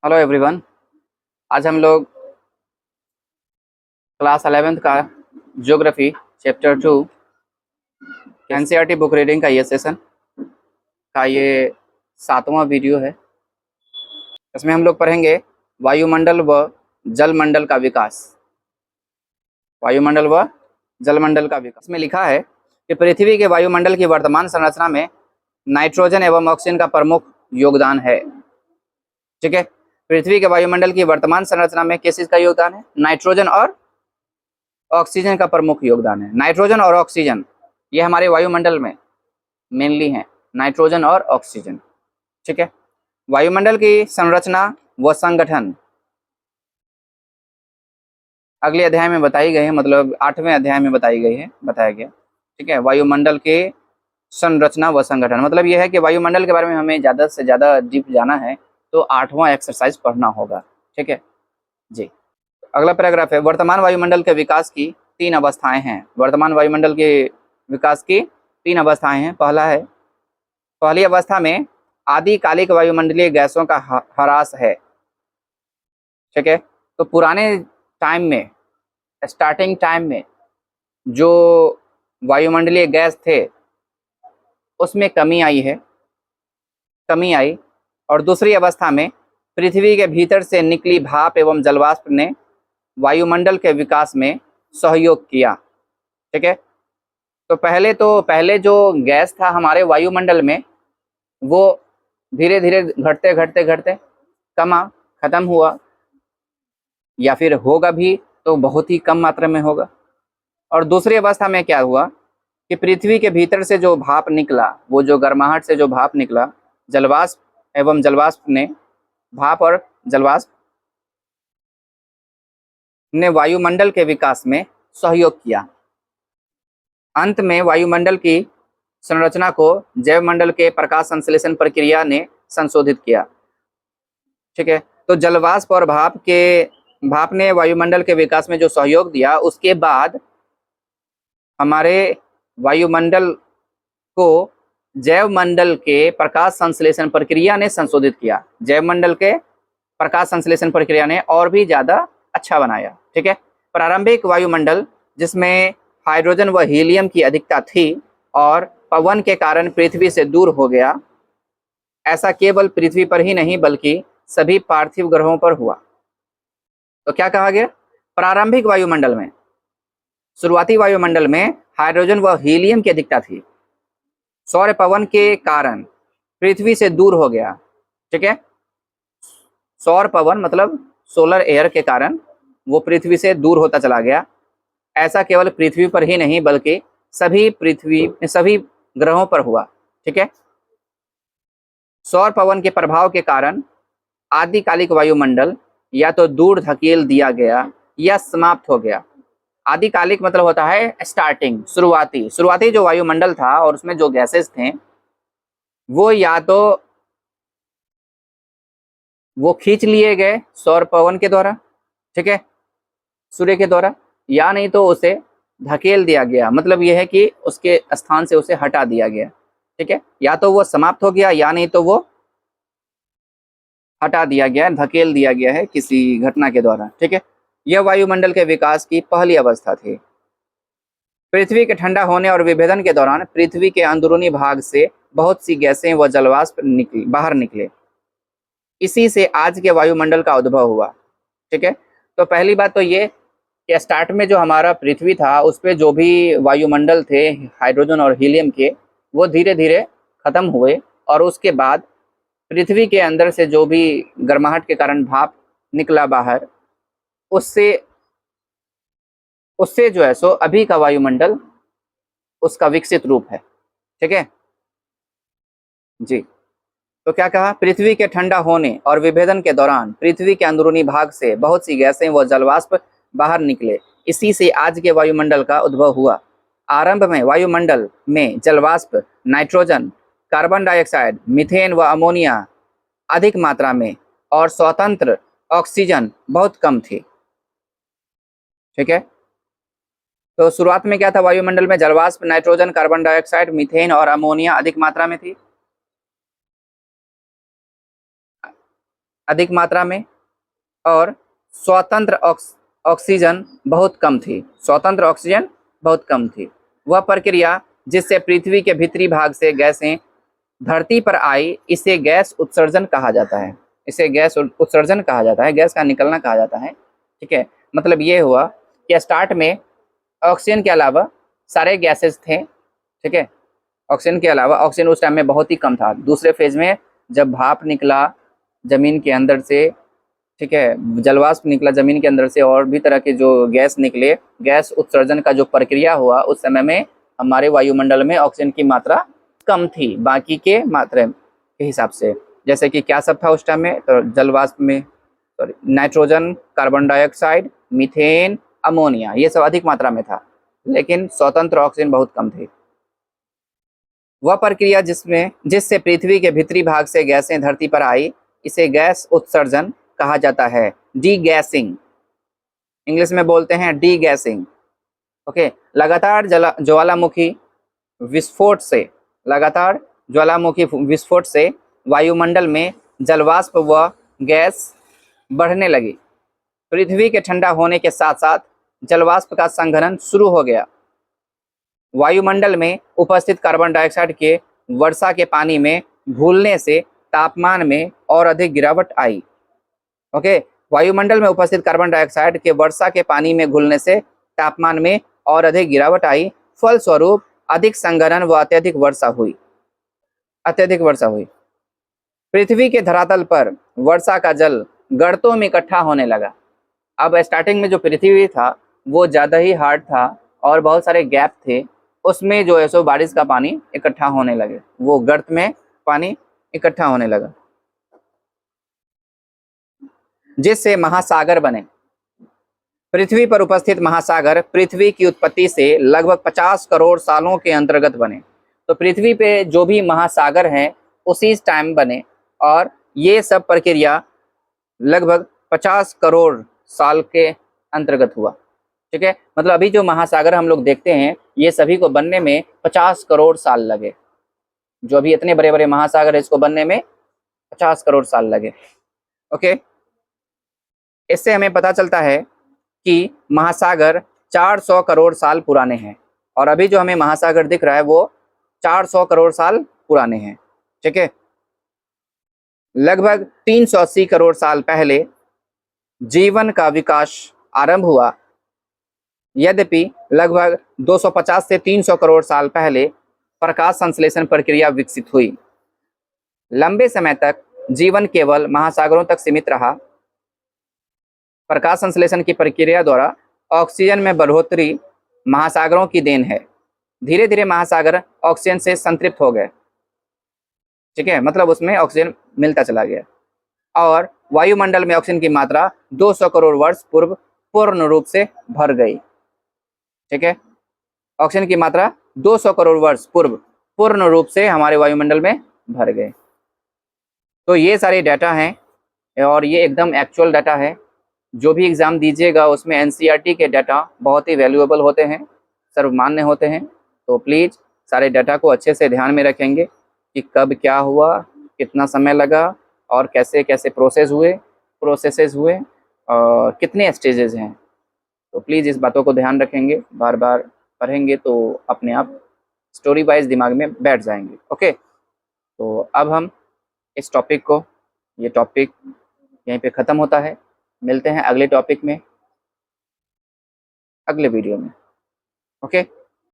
Hello everyone. आज हम लोग क्लास 11th का geography chapter 2 NCERT book reading का ये सेशन का ये 7वां वीडियो है। इसमें हम लोग पढ़ेंगे वायुमंडल व जलमंडल का विकास। वायुमंडल व जलमंडल का विकास में लिखा है कि पृथ्वी के वायुमंडल की वर्तमान संरचना में नाइट्रोजन एवं ऑक्सीजन का प्रमुख योगदान है। ठीक है, पृथ्वी के वायुमंडल की वर्तमान संरचना में किस चीज का योगदान है? नाइट्रोजन और ऑक्सीजन का प्रमुख योगदान है। नाइट्रोजन और ऑक्सीजन ये हमारे वायुमंडल में मेनली हैं, नाइट्रोजन और ऑक्सीजन। ठीक है, वायुमंडल की संरचना व संगठन अगले अध्याय में बताई गई है, मतलब 8वें अध्याय में बताया गया। ठीक है, वायुमंडल के संरचना व संगठन मतलब यह है कि वायुमंडल के बारे में हमें ज़्यादा से ज़्यादा डीप जाना है तो 8वां एक्सरसाइज पढ़ना होगा। ठीक है जी। अगला पैराग्राफ है, वर्तमान वायुमंडल के विकास की 3 अवस्थाएं हैं। वर्तमान वायुमंडल के विकास की 3 अवस्थाएं हैं। पहला है, पहली अवस्था में आदिकालिक वायुमंडलीय गैसों का ह्रास है। ठीक है, तो पुराने टाइम में, स्टार्टिंग टाइम में जो वायुमंडलीय गैस थे उसमें कमी आई। और दूसरी अवस्था में पृथ्वी के भीतर से निकली भाप एवं जलवाष्प ने वायुमंडल के विकास में सहयोग किया। ठीक है, तो पहले जो गैस था हमारे वायुमंडल में वो धीरे धीरे घटते खत्म हुआ, या फिर होगा भी तो बहुत ही कम मात्रा में होगा। और दूसरी अवस्था में क्या हुआ कि पृथ्वी के भीतर से जो भाप निकला, वो जो गर्माहट से जो भाप निकला, भाप और जलवाष्प ने वायुमंडल के विकास में सहयोग किया। अंत में वायुमंडल की संरचना को जैवमंडल के प्रकाश संश्लेषण प्रक्रिया ने संशोधित किया। ठीक है, तो जलवाष्प और भाप ने वायुमंडल के विकास में जो सहयोग दिया, उसके बाद हमारे वायुमंडल को जैवमंडल के प्रकाश संश्लेषण प्रक्रिया ने संशोधित किया। जैवमंडल के प्रकाश संश्लेषण प्रक्रिया ने और भी ज्यादा अच्छा बनाया। ठीक है, प्रारंभिक वायुमंडल जिसमें हाइड्रोजन व हीलियम की अधिकता थी और पवन के कारण पृथ्वी से दूर हो गया, ऐसा केवल पृथ्वी पर ही नहीं बल्कि सभी पार्थिव ग्रहों पर हुआ। तो क्या कहा गया? प्रारंभिक वायुमंडल में, शुरुआती वायुमंडल में हाइड्रोजन व हीलियम की अधिकता थी, सौर पवन के कारण पृथ्वी से दूर हो गया। ठीक है, सौर पवन मतलब सोलर एयर के कारण वो पृथ्वी से दूर होता चला गया। ऐसा केवल पृथ्वी पर ही नहीं बल्कि सभी ग्रहों पर हुआ। ठीक है, सौर पवन के प्रभाव के कारण आदिकालिक वायुमंडल या तो दूर धकेल दिया गया या समाप्त हो गया। आदिकालिक मतलब होता है स्टार्टिंग, शुरुआती जो वायुमंडल था और उसमें जो गैसेस थे वो या तो वो खींच लिए गए सौर पवन के द्वारा, ठीक है, सूर्य के द्वारा, या नहीं तो उसे धकेल दिया गया, मतलब यह है कि उसके स्थान से उसे हटा दिया गया। ठीक है, या तो वो समाप्त हो गया या नहीं तो वो हटा दिया गया, धकेल दिया गया है किसी घटना के द्वारा। ठीक है, यह वायुमंडल के विकास की पहली अवस्था थी। पृथ्वी के ठंडा होने और विभेदन के दौरान पृथ्वी के अंदरूनी भाग से बहुत सी गैसें व जलवाष्प बाहर निकले। इसी से आज के वायुमंडल का उद्भव हुआ। ठीक है, तो पहली बात तो ये कि स्टार्ट में जो हमारा पृथ्वी था उस पर जो भी वायुमंडल थे हाइड्रोजन और हीलियम के, वो धीरे धीरे खत्म हुए और उसके बाद पृथ्वी के अंदर से जो भी गर्माहट के कारण भाप निकला बाहर, उससे जो है सो अभी का वायुमंडल उसका विकसित रूप है। ठीक है जी। तो क्या कहा? पृथ्वी के ठंडा होने और विभेदन के दौरान पृथ्वी के अंदरूनी भाग से बहुत सी गैसें व जलवाष्प बाहर निकले। इसी से आज के वायुमंडल का उद्भव हुआ। आरंभ में वायुमंडल में जलवाष्प, नाइट्रोजन, कार्बन डाइऑक्साइड, मीथेन व अमोनिया अधिक मात्रा में और स्वतंत्र ऑक्सीजन बहुत कम थी। ठीक है, तो शुरुआत में क्या था? वायुमंडल में जलवाष्प, नाइट्रोजन, कार्बन डाइऑक्साइड, मीथेन और अमोनिया अधिक मात्रा में थी। अधिक मात्रा में और स्वतंत्र ऑक्सीजन बहुत कम थी। स्वतंत्र ऑक्सीजन बहुत कम थी। वह प्रक्रिया जिससे पृथ्वी के भीतरी भाग से गैसें धरती पर आई, इसे गैस उत्सर्जन कहा जाता है। इसे गैस उत्सर्जन कहा जाता है, गैस का निकलना कहा जाता है। ठीक है, मतलब ये हुआ कि स्टार्ट में ऑक्सीजन के अलावा सारे गैसेस थे। ठीक है, ऑक्सीजन के अलावा, ऑक्सीजन उस टाइम में बहुत ही कम था। दूसरे फेज में जब भाप निकला जमीन के अंदर से, ठीक है, जलवाष्प निकला जमीन के अंदर से, और भी तरह के जो गैस निकले, गैस उत्सर्जन का जो प्रक्रिया हुआ, उस समय में हमारे वायुमंडल में ऑक्सीजन की मात्रा कम थी बाकी के मात्रा के हिसाब से। जैसे कि क्या सब था उस टाइम में, तो जलवाष्प में nitrogen, carbon dioxide, methane, ammonia, ये सब अधिक मात्रा में था, लेकिन स्वतंत्र ऑक्सीजन बहुत कम थी। वह प्रक्रिया जिससे पृथ्वी के भीतरी भाग से गैसें धरती पर आई, इसे गैस उत्सर्जन कहा जाता है। डी गैसिंग, इंग्लिश में बोलते हैं डी गैसिंग। ओके, लगातार ज्वालामुखी विस्फोट से वायुमंडल में जलवाष्प व गैस बढ़ने लगी। पृथ्वी के ठंडा होने के साथ साथ जलवाष्प का संघनन शुरू हो गया। वायुमंडल में उपस्थित कार्बन डाइऑक्साइड के वर्षा के पानी में घुलने से तापमान में और अधिक गिरावट आई। ओके, वायुमंडल में उपस्थित कार्बन डाइऑक्साइड के वर्षा के पानी में घुलने से तापमान में और अधिक गिरावट आई। फलस्वरूप अधिक संघनन व अत्यधिक वर्षा हुई। पृथ्वी के धरातल पर वर्षा का जल गर्तों में इकट्ठा होने लगा। अब स्टार्टिंग में जो पृथ्वी था वो ज़्यादा ही हार्ड था और बहुत सारे गैप थे, उसमें जो है सो बारिश का पानी इकट्ठा होने लगे, वो गर्त में पानी इकट्ठा होने लगा, जिससे महासागर बने। पृथ्वी पर उपस्थित महासागर पृथ्वी की उत्पत्ति से लगभग 50 करोड़ सालों के अंतर्गत बने। तो पृथ्वी पे जो भी महासागर हैं उसी टाइम बने, और ये सब प्रक्रिया लगभग 50 करोड़ साल के अंतर्गत हुआ। ठीक है, मतलब अभी जो महासागर हम लोग देखते हैं ये सभी को बनने में 50 करोड़ साल लगे। जो अभी इतने बड़े बड़े महासागर है इसको बनने में 50 करोड़ साल लगे। ओके, इससे हमें पता चलता है कि महासागर 400 करोड़ साल पुराने हैं, और अभी जो हमें महासागर दिख रहा है वो 400 करोड़ साल पुराने हैं। ठीक है, लगभग 380 करोड़ साल पहले जीवन का विकास आरंभ हुआ। यद्यपि लगभग 250 से 300 करोड़ साल पहले प्रकाश संश्लेषण प्रक्रिया विकसित हुई। लंबे समय तक जीवन केवल महासागरों तक सीमित रहा। प्रकाश संश्लेषण की प्रक्रिया द्वारा ऑक्सीजन में बढ़ोतरी महासागरों की देन है। धीरे धीरे महासागर ऑक्सीजन से संतृप्त हो गए। ठीक है, मतलब उसमें ऑक्सीजन मिलता चला गया, और वायुमंडल में ऑक्सीजन की मात्रा 200 करोड़ वर्ष पूर्व पूर्ण रूप से भर गई। ठीक है, ऑक्सीजन की मात्रा 200 करोड़ वर्ष पूर्व पूर्ण रूप से हमारे वायुमंडल में भर गए। तो ये सारे डाटा हैं, और ये एकदम एक्चुअल डाटा है। जो भी एग्ज़ाम दीजिएगा उसमें एनसीईआरटी के डाटा बहुत ही वैल्यूएबल होते हैं, सर्वमान्य होते हैं। तो प्लीज़ सारे डाटा को अच्छे से ध्यान में रखेंगे कि कब क्या हुआ, कितना समय लगा, और कैसे कैसे प्रोसेसेस हुए, और कितने स्टेजेस हैं। तो प्लीज़ इस बातों को ध्यान रखेंगे, बार बार पढ़ेंगे तो अपने आप स्टोरी वाइज दिमाग में बैठ जाएंगे। ओके, तो अब हम इस टॉपिक को, ये टॉपिक यहीं पे ख़त्म होता है। मिलते हैं अगले टॉपिक में, अगले वीडियो में। ओके।